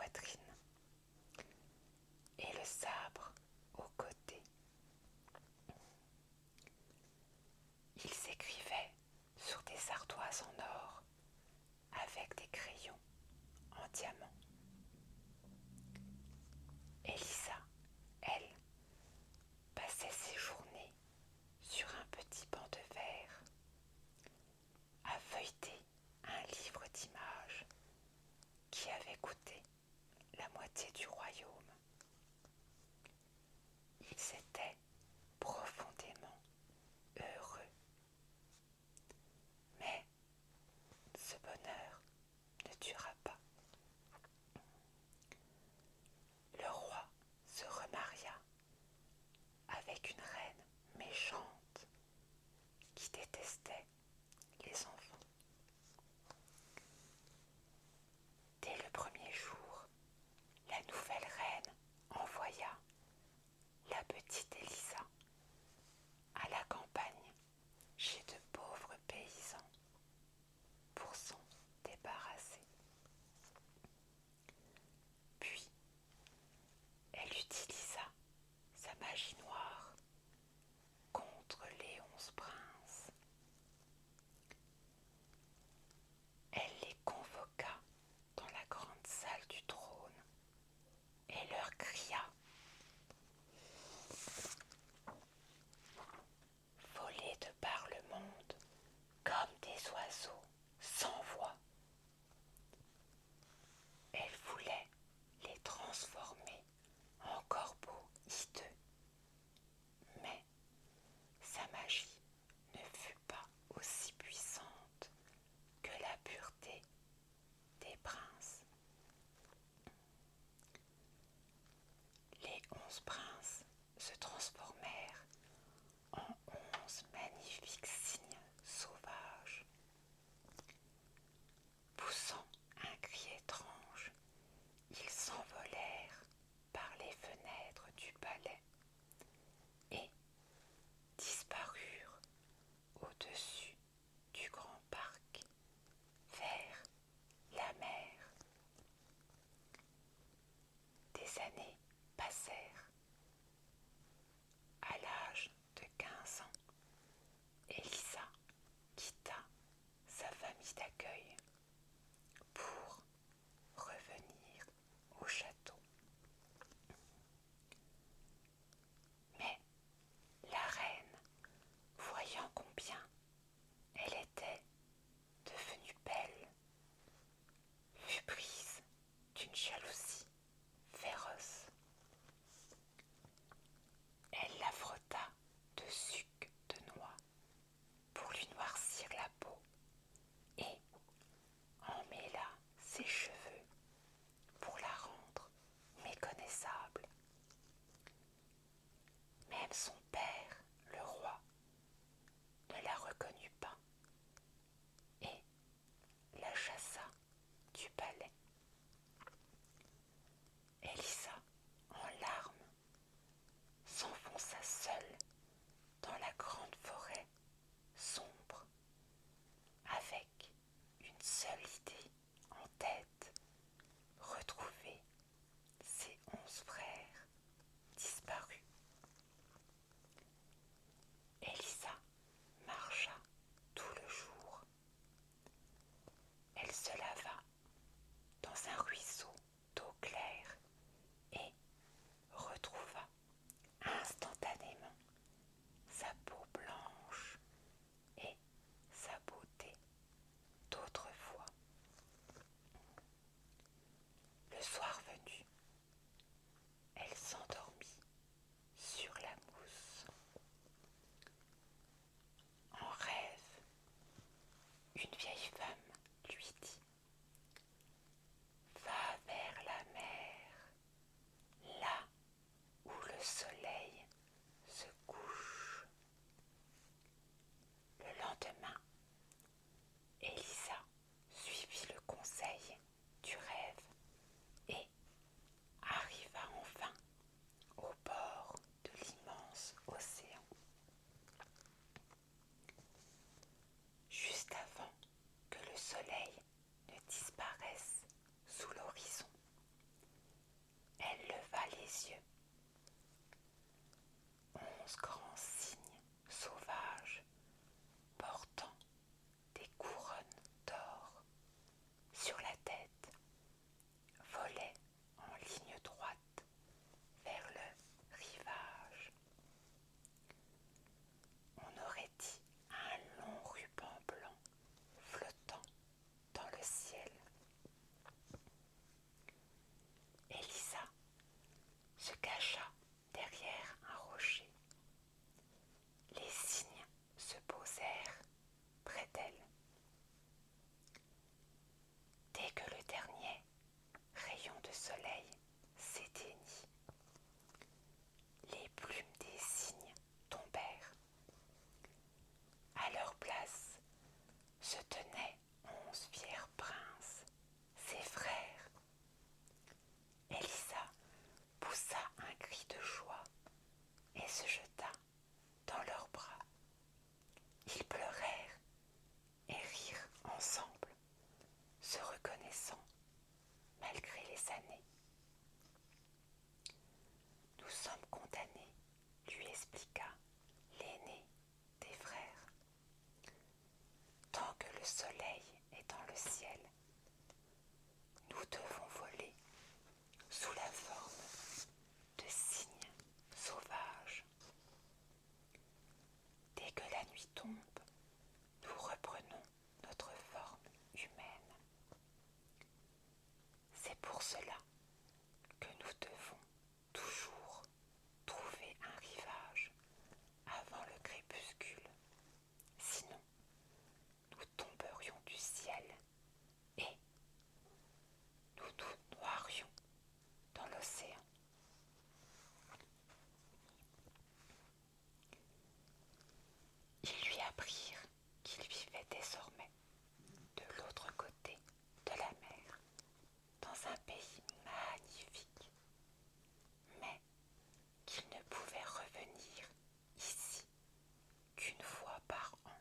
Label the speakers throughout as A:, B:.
A: poitrine et le sabre au côté. Il s'écrivait sur des ardoises en or avec des crayons en diamant. Elisa, elle, passait ses journées sur un petit banc de verre à feuilleter un livre d'images qui avait coûté la moitié du royaume. Ils étaient profondément heureux. Mais ce bonheur ne dura pas. Le roi se remaria avec une reine méchante qui détestait les enfants. Dès le premier jour, la nouvelle reine envoya la petite Elisa à la campagne chez de pauvres paysans pour s'en débarrasser. Puis, elle utilisa sa magie noire contre les 11 princes. Elle les convoqua dans la grande salle du trône et leur cria: volez de par le monde comme des oiseaux sans voix. Elle voulait les transformer en corbeaux hideux, mais sa magie ne fut pas aussi puissante que la pureté des princes. Les 11 princes se transformèrent en 11 magnifiques cygnes sauvages. Poussant un cri étrange, ils s'envolèrent par les fenêtres du palais et disparurent au-dessus du grand parc vers la mer. Des années passèrent. À l'âge de 15 ans, Elisa quitta sa famille d'accueil pour revenir au château. Mais la reine, voyant combien elle était devenue belle, fut prise d'une jalousie féroce. Elle la frotta de sucre de noix pour lui noircir la peau et emmêla ses cheveux pour la rendre méconnaissable. Même son père, le roi, ne la reconnut pas et la chassa du palais. Elisa, en larmes, s'enfonça seule dans la grande forêt sombre, avec une seule idée en tête: retrouver ses 11 frères disparus. Elisa marcha tout le jour. Elle se lava dans un ruisseau d'eau claire et retrouva instantanément sa peau blanche et sa beauté d'autrefois. Le soir venu, elle s'endormit sur la mousse. En rêve, une vieille femme lui dit: va vers la mer, là où le soleil se couche. Le lendemain, Elisa suivit le conseil du rêve et arriva enfin au bord de l'immense océan. Juste avant yeux. 11 grands cygnes sauvages portant des couronnes d'or sur la tête volaient en ligne droite vers le rivage. On aurait dit un long ruban blanc flottant dans le ciel. Élisa se cacha derrière un rocher. Les cygnes se posèrent près d'elle. Dès que le dernier rayon de soleil s'éteignit, les plumes des cygnes tombèrent. À leur place se tenaient 11 fiers princes, ses frères. Élisa poussa un cri de joie et se jeta dans leurs bras. Ils pleurèrent et rirent ensemble, se reconnaissant malgré les années. Nous sommes condamnés, lui expliqua l'aîné des frères. Tant que le soleil est dans le ciel, nous devons voler sous la forme de cygnes sauvages. Dès que la nuit tombe, nous reprenons notre forme humaine. C'est pour cela que nous devons toujours trouver un rivage avant le crépuscule. Sinon, nous tomberions du ciel et nous nous noierions dans l'océan. Ils lui apprirent qu'il vivait désormais de l'autre côté de la mer, dans un pays magnifique, mais qu'il ne pouvait revenir ici qu'une fois par an,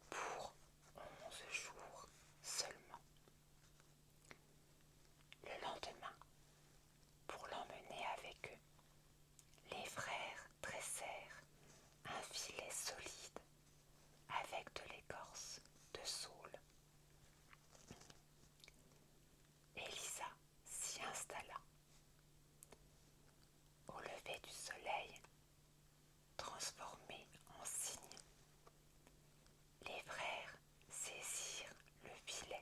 A: pour 11 jours seulement. Le lendemain, pour l'emmener avec eux, les frères dressèrent un filet solide avec de l'écorce de saule. Élisa s'y installa. Au lever du soleil, transformés en cygne, les frères saisirent le filet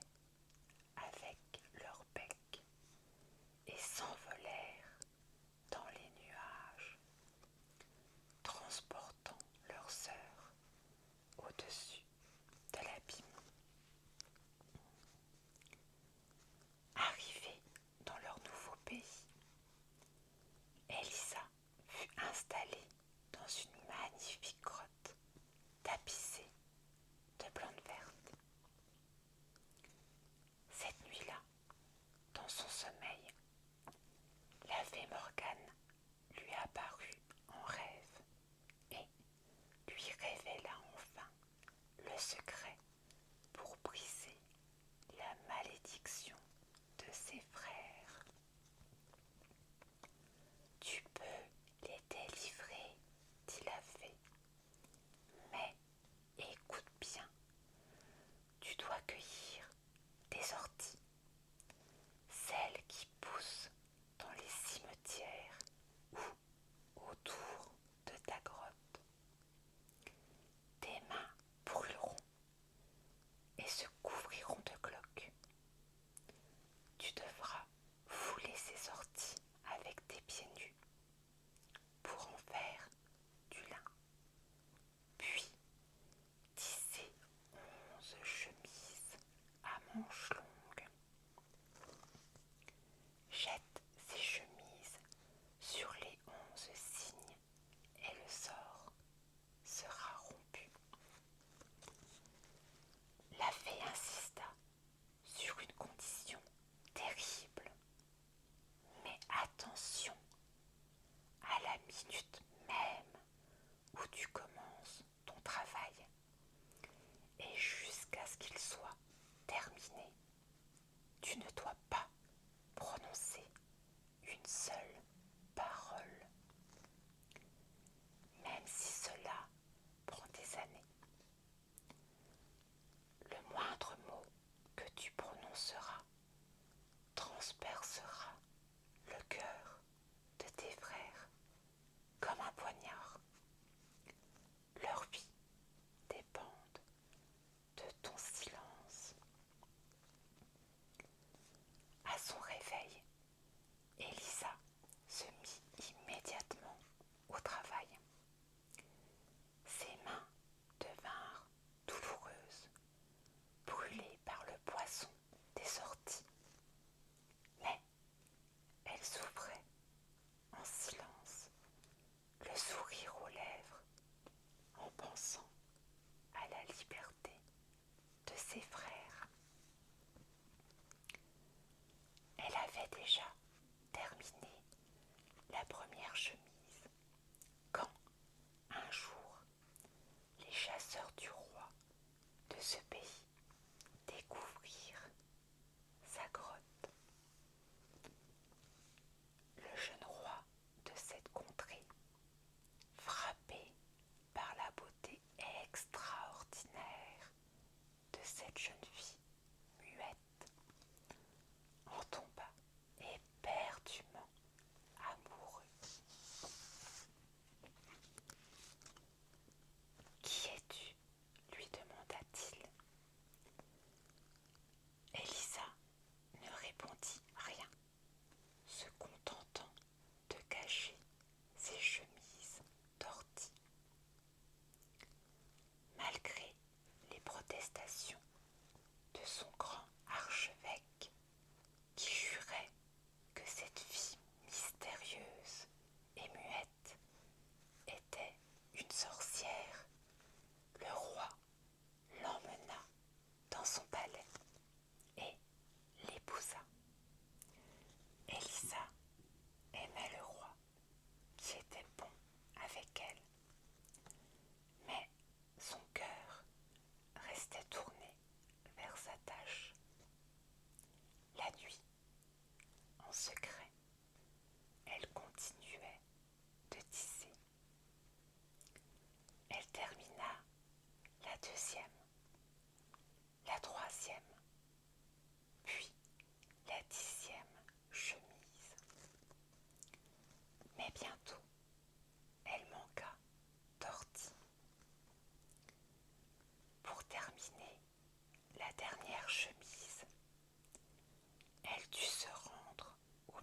A: avec leur bec et s'envolèrent dans les nuages, transportant leur sœur au-dessus de l'abîme. Arrivés dans leur nouveau pays, Élisa fut installée dans une magnifique grotte tapissée de plantes vertes. Cette nuit-là, dans son sommeil, la fée Morgane lui apparut en rêve et lui révéla enfin le secret pour briser la malédiction de ses frères. Tu peux les délivrer, dit la fée, mais écoute bien, tu dois cueillir des orties, celles qui poussent dans les cimetières ou autour de ta grotte. Tes mains brûleront ses frères. Elle avait déjà terminé la première chemise quand, un jour, les chasseurs du roi de ce pays découvrirent sa grotte. Le jeune roi de cette contrée, frappé par la beauté extraordinaire de cette jeune fille muette, en tomba éperdument amoureux. Qui es-tu? Lui demanda-t-il. Elisa ne répondit rien, se contentant de cacher ses chemises d'ortie. Malgré les protestations de son grand archevêque, qui jurait que cette fille mystérieuse et muette était une sorcière, le roi l'emmena dans son palais et l'épousa. Elisa aimait le roi, qui était bon avec elle, mais son cœur restait tourné vers sa tâche. La nuit, en secret, elle continuait de tisser. Elle termina la deuxième, la troisième, puis la 10e chemise. Mais bientôt, elle manqua d'ortie. Pour terminer la dernière chemise, elle dut se rendre au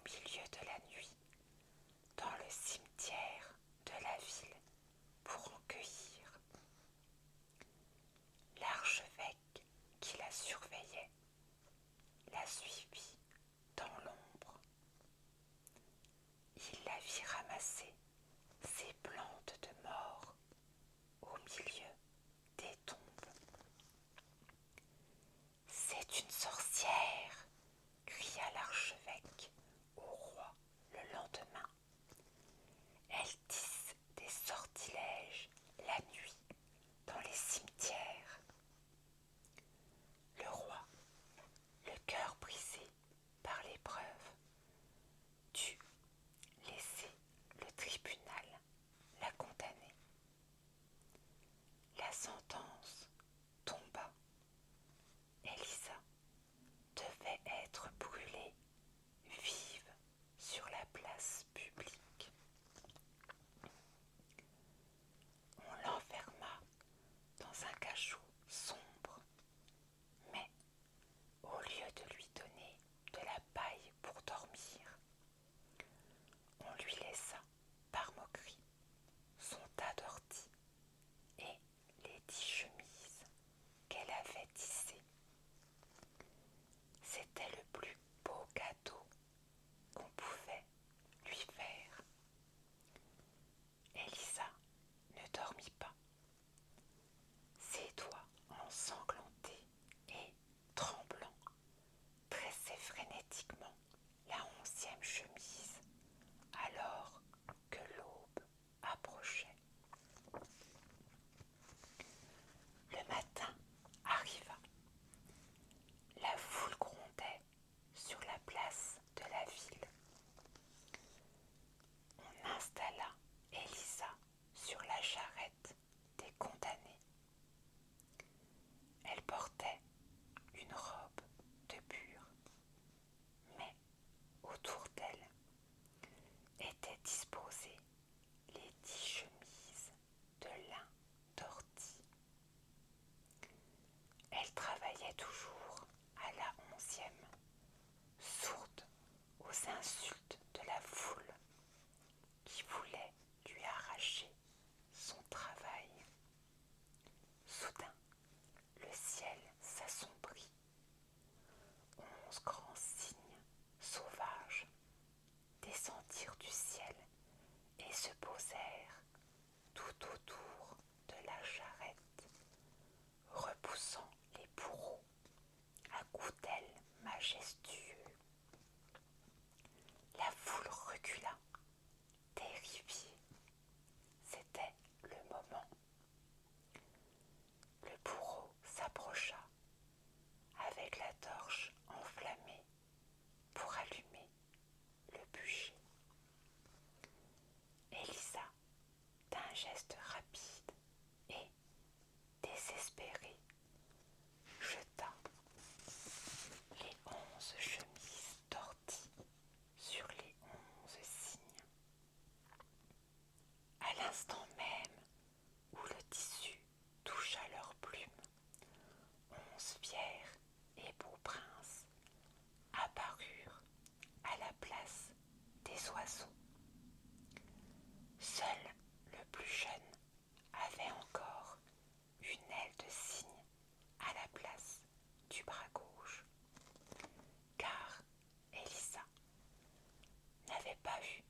A: pas eu